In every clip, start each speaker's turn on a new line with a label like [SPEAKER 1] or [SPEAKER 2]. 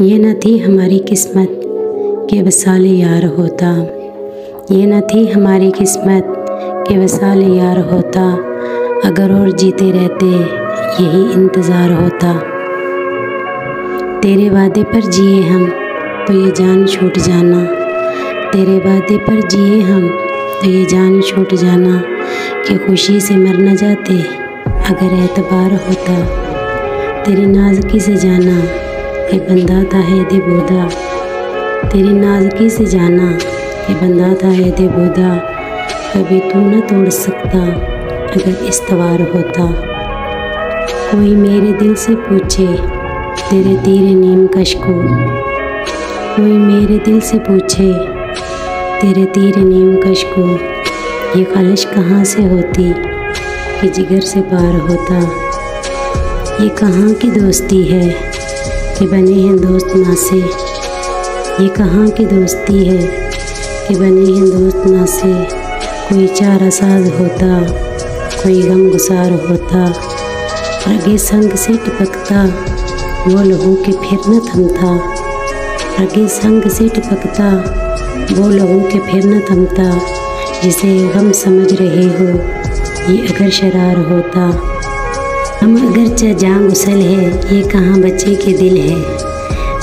[SPEAKER 1] ये न थी हमारी किस्मत कि वसाल यार होता, ये न थी हमारी किस्मत कि वसाल यार होता। अगर और जीते रहते यही इंतज़ार होता। तेरे वादे पर जिए हम तो ये जान छूट जाना, तेरे वादे पर जिए हम तो ये जान छूट जाना। कि खुशी से मर न जाते अगर एतबार होता। तेरी नाज़ुकी से जाना कि बंदा था है दे बोदा, तेरी नाज़ुकी से जाना कि बंदा था है दे बोदा। कभी तू न तोड़ सकता अगर इस्तवार होता। कोई मेरे दिल से पूछे तेरे तीरे नीम कश को, कोई मेरे दिल से पूछे तेरे तीरे नीम कश को। ये ख़ालिश कहाँ से होती कि जिगर से पार होता। ये कहाँ की दोस्ती है कि बने हैं दोस्त ना से, ये कहाँ की दोस्ती है कि बने हैं दोस्त ना से। कोई चारा साज होता, कोई गम गुसार होता। रगे संग से टिपकता वो लहू के फिर न थमता, रगे संग से टिपकता वो लहू के फिर न थमता। जिसे गम समझ रहे हो ये अगर शरार होता। हम अगर जान गुसल है ये कहाँ बच्चे के दिल है,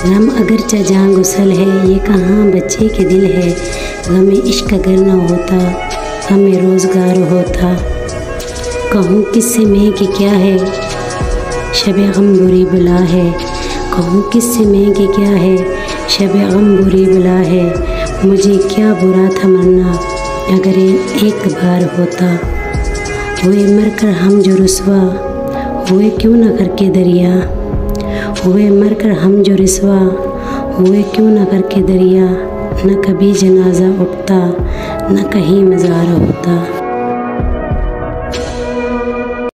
[SPEAKER 1] गम अगर जान गुसल है ये कहाँ बच्चे के दिल है। गमे इश्क अगर न होता हमें रोज़गार होता। कहूँ किससे मैं कि क्या है शब गम बुरी बला है, कहूँ किससे मैं कि क्या है शब गम बुरी बला है। मुझे क्या बुरा था मरना अगर एक बार होता। हुए मर कर हम जो रुसवा हुए क्यों न करके दरिया, हुए मर कर हम जो रुसवा हुए क्यों न करके दरिया। न कभी जनाजा उठता न कहीं मज़ार होता।